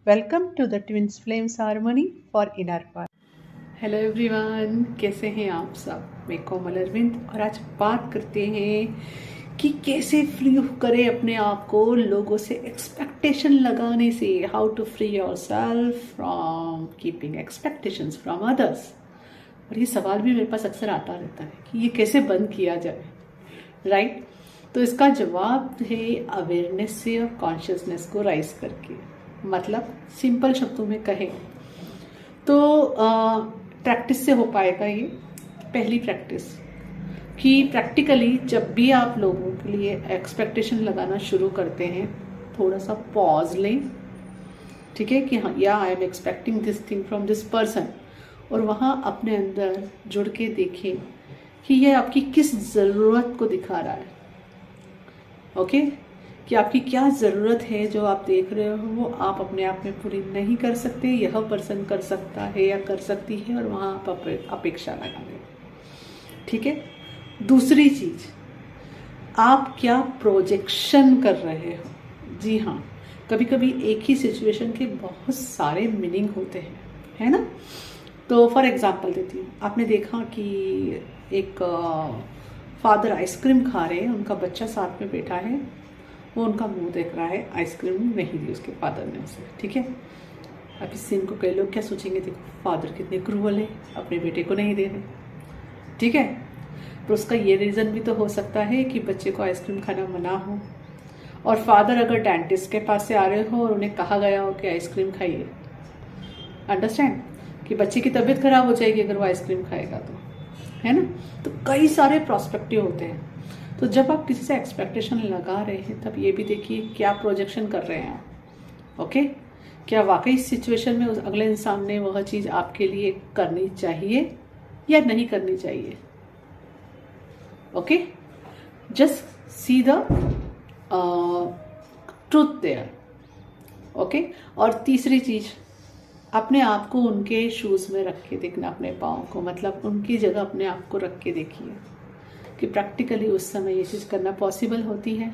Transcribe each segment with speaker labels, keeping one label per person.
Speaker 1: Welcome to the Twins Flames Harmony for Inner Path. Hello everyone, कैसे हैं आप सब? मैं कोमल अरविंद और आज बात करते हैं कि कैसे फ्री करें अपने आप को लोगों से एक्सपेक्टेशन लगाने से। How to free yourself from keeping expectations from others. और ये सवाल भी मेरे पास अक्सर आता रहता है कि ये कैसे बंद किया जाए, राइट? तो इसका जवाब है अवेयरनेस से और कॉन्शियसनेस को राइज करके। मतलब सिंपल शब्दों में कहें तो प्रैक्टिस से हो पाएगा ये। पहली प्रैक्टिस कि प्रैक्टिकली जब भी आप लोगों के लिए एक्सपेक्टेशन लगाना शुरू करते हैं, थोड़ा सा पॉज लें, ठीक है? कि हाँ, या I am expecting this thing from this person, और वहाँ अपने अंदर जुड़ के देखें कि ये आपकी किस ज़रूरत को दिखा रहा है। ओके? कि आपकी क्या ज़रूरत है जो आप देख रहे हो वो आप अपने आप में पूरी नहीं कर सकते, यह पर्सन कर सकता है या कर सकती है, और वहाँ आप अपेक्षा लगा रहे हो। ठीक है? दूसरी चीज, आप क्या प्रोजेक्शन कर रहे हो। जी हाँ, कभी कभी एक ही सिचुएशन के बहुत सारे मीनिंग होते हैं, है ना? तो फॉर एग्जाम्पल देती हूँ। आपने देखा कि एक फादर आइसक्रीम खा रहे हैं, उनका बच्चा साथ में बैठा है, वो उनका मुंह देख रहा है, आइसक्रीम नहीं दी उसके फादर ने उसे। ठीक है? अब इस सीन को कई लोग क्या सोचेंगे, देखो फादर कितने क्रूअल है, अपने बेटे को नहीं दे रहे। ठीक है? तो उसका ये रीज़न भी तो हो सकता है कि बच्चे को आइसक्रीम खाना मना हो, और फादर अगर डेंटिस्ट के पास से आ रहे हो और उन्हें कहा गया हो कि आइसक्रीम खाइए। अंडरस्टैंड? कि बच्चे की तबीयत खराब हो जाएगी अगर वो आइसक्रीम खाएगा तो, है ना? तो कई सारे प्रोस्पेक्टिव होते हैं। तो जब आप किसी से एक्सपेक्टेशन लगा रहे हैं तब ये भी देखिए क्या प्रोजेक्शन कर रहे हैं आप। ओके? क्या वाकई इस सिचुएशन में उस अगले इंसान ने वह चीज़ आपके लिए करनी चाहिए या नहीं करनी चाहिए। Okay? Just see the truth there. Okay? और तीसरी चीज, अपने आप को उनके शूज में रख के देखना, अपने पाँव को, मतलब उनकी जगह अपने आप को रख के देखिए कि प्रैक्टिकली उस समय ये चीज़ करना पॉसिबल होती है।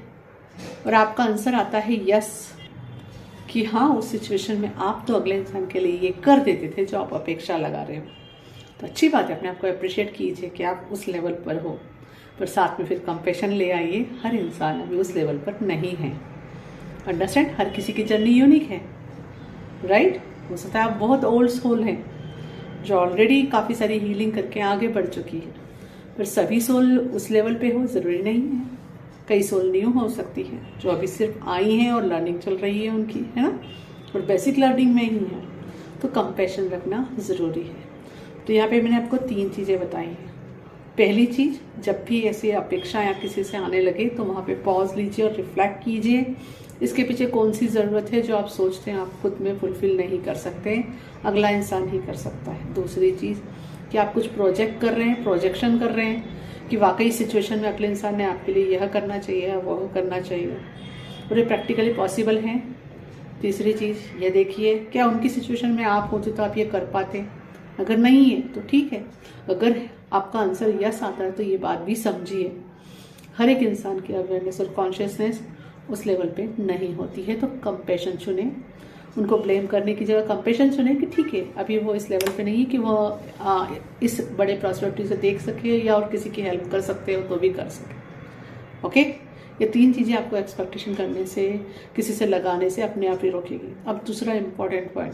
Speaker 1: और आपका आंसर आता है यस, कि हाँ, उस सिचुएशन में आप तो अगले इंसान के लिए ये कर देते थे जो आप अपेक्षा लगा रहे हो। तो अच्छी बात है, अपने आप को अप्रिशिएट कीजिए कि आप उस लेवल पर हो, पर साथ में फिर कंपेशन ले आइए। हर इंसान अभी उस लेवल पर नहीं है। अंडरस्टैंड? हर किसी की जर्नी यूनिक है, राइट? हो सकता है आप बहुत ओल्ड सोल हैं जो ऑलरेडी काफ़ी सारी हीलिंग करके आगे बढ़ चुकी है, पर सभी सोल उस लेवल पे हो ज़रूरी नहीं है। कई सोल न्यू हो सकती है जो अभी सिर्फ आई हैं और लर्निंग चल रही है उनकी, है ना? और बेसिक लर्निंग में ही है, तो कंपैशन रखना ज़रूरी है। तो यहाँ पे मैंने आपको 3 चीज़ें बताई हैं। पहली चीज़, जब भी ऐसी अपेक्षाएं किसी से आने लगे तो वहाँ पे पॉज लीजिए और रिफ्लेक्ट कीजिए, इसके पीछे कौन सी ज़रूरत है जो आप सोचते हैं आप खुद में फुलफिल नहीं कर सकते, अगला इंसान ही कर सकता है। दूसरी चीज़ कि आप कुछ प्रोजेक्ट कर रहे हैं, प्रोजेक्शन कर रहे हैं कि वाकई सिचुएशन में अगले इंसान ने आपके लिए यह करना चाहिए, वह करना चाहिए, और ये प्रैक्टिकली पॉसिबल है। तीसरी चीज़ ये देखिए, क्या उनकी सिचुएशन में आप होते तो आप ये कर पाते? अगर नहीं है तो ठीक है। अगर आपका आंसर यस आता है तो ये बात भी समझिए, हर एक इंसान की अवेयरनेस और कॉन्शियसनेस उस लेवल पे नहीं होती है। तो कंपैशन चुने, उनको ब्लेम करने की जगह कंपैशन चुने कि ठीक है, अभी वो इस लेवल पे नहीं है कि वो इस बड़े पर्सपेक्टिव से देख सके या और किसी की हेल्प कर सकते हो तो भी कर सके। ओके? ये 3 चीज़ें आपको एक्सपेक्टेशन करने से, किसी से लगाने से अपने आप ही रोकेगी। अब दूसरा इंपॉर्टेंट पॉइंट,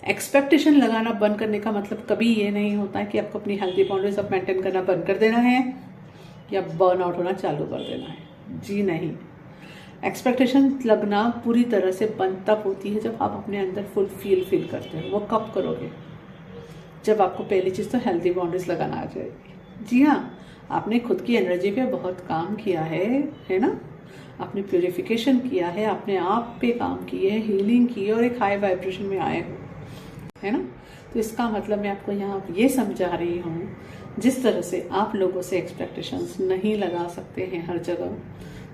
Speaker 1: एक्सपेक्टेशन लगाना बंद करने का मतलब कभी ये नहीं होता है कि आपको अपनी हेल्थी बाउंड्रीज अब मेंटेन करना बंद कर देना है या बर्न आउट होना चालू कर देना है। जी नहीं। एक्सपेक्टेशन लगना पूरी तरह से बंद तब होती है जब आप अपने अंदर फील करते हो। वो कब करोगे? जब आपको पहली चीज़ तो हेल्थी बाउंड्रीज लगाना आ जाएगी। जी हाँ, आपने खुद की एनर्जी पे बहुत काम किया है ना? आपने प्योरिफिकेशन किया है, अपने आप पे काम किए, हीलिंग की और एक हाई वाइब्रेशन में आए हो, है ना? तो इसका मतलब मैं आपको यहाँ ये समझा रही हूँ, जिस तरह से आप लोगों से एक्सपेक्टेशंस नहीं लगा सकते हैं हर जगह,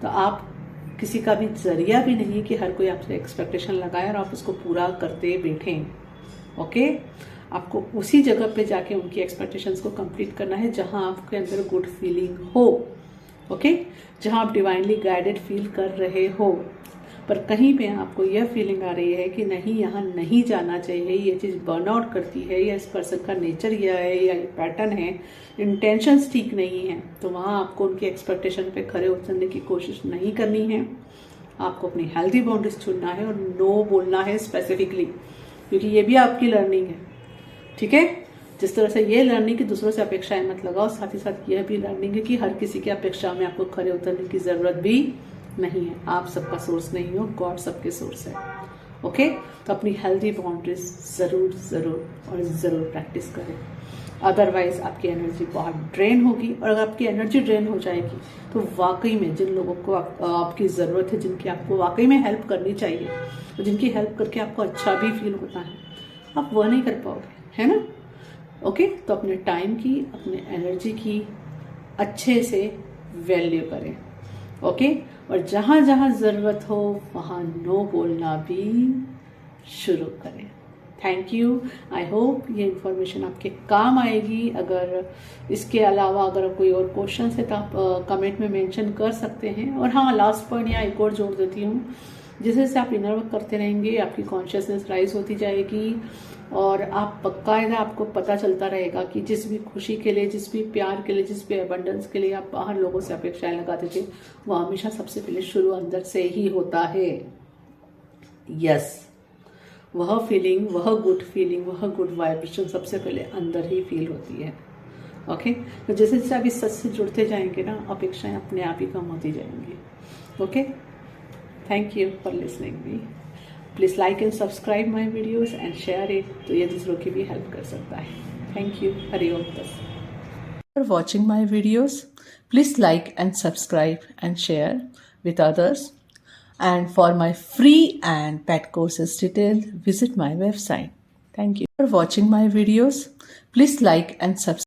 Speaker 1: तो आप किसी का भी जरिया भी नहीं कि हर कोई आपसे एक्सपेक्टेशन लगाए और आप उसको पूरा करते बैठें। ओके? आपको उसी जगह पे जाके उनकी एक्सपेक्टेशंस को कंप्लीट करना है जहां आपके अंदर गुड फीलिंग हो। ओके? जहां आप डिवाइनली गाइडेड फील कर रहे हो, पर कहीं पे आपको यह फीलिंग आ रही है कि नहीं, यहाँ नहीं जाना चाहिए, ये चीज़ बर्नआउट करती है, या इस पर्सन का नेचर यह है, या ये पैटर्न है, इंटेंशंस ठीक नहीं है, तो वहाँ आपको उनकी एक्सपेक्टेशन पे खरे उतरने की कोशिश नहीं करनी है। आपको अपनी हेल्दी बाउंड्रीज चुनना है और नो बोलना है स्पेसिफिकली, क्योंकि ये भी आपकी लर्निंग है। ठीक है, जिस तरह से ये लर्निंग की दूसरों से अपेक्षाएं मत लगाओ, साथ ही साथ यह भी लर्निंग है कि हर किसी की अपेक्षा में आपको खरे उतरने की जरूरत भी नहीं है। आप सबका सोर्स नहीं हो, गॉड सबके सोर्स है। ओके, तो अपनी हेल्दी बाउंड्रीज जरूर जरूर और जरूर प्रैक्टिस करें, अदरवाइज आपकी एनर्जी बहुत ड्रेन होगी। और अगर आपकी एनर्जी ड्रेन हो जाएगी तो वाकई में जिन लोगों को आपकी ज़रूरत है, जिनकी आपको वाकई में हेल्प करनी चाहिए, तो जिनकी हेल्प करके आपको अच्छा भी फील होता है, आप वह नहीं कर पाओगे, है ना। ओके, तो अपने टाइम की, अपने एनर्जी की अच्छे से वैल्यू करें। ओके, और जहाँ जहाँ ज़रूरत हो वहाँ नो बोलना भी शुरू करें। Thank you. आई होप ये इन्फॉर्मेशन आपके काम आएगी। अगर इसके अलावा अगर कोई और क्वेश्चन है तो आप कमेंट में मेंशन कर सकते हैं। और हाँ, लास्ट पॉइंट यहाँ एक और जोड़ देती हूँ, जैसे जैसे आप इनर वर्क करते रहेंगे आपकी कॉन्शियसनेस राइज होती जाएगी, और आप बाकायदा आपको पता चलता रहेगा कि जिस भी खुशी के लिए, जिस भी प्यार के लिए, जिस भी अबंडेंस के लिए आप बाहर लोगों से अपेक्षाएं लगाते थे, वो हमेशा सबसे पहले शुरू अंदर से ही होता है। यस, वह फीलिंग, वह गुड फीलिंग, वह गुड वाइब्रेशन सबसे पहले अंदर ही फील होती है। ओके, तो जैसे जैसे आप इस सच से जुड़ते जाएंगे ना, अपेक्षाएं अपने आप ही कम होती जाएंगी। Okay, thank you for listening me. Please like and subscribe my videos and share it, तो ये दूसरों की भी हेल्प कर सकता है। Thank you. हरिओम तस्सत। For watching my videos, please like and subscribe and share with others. And for my free and pet courses detail, visit my website. Thank you for watching my videos. Please like and subscribe.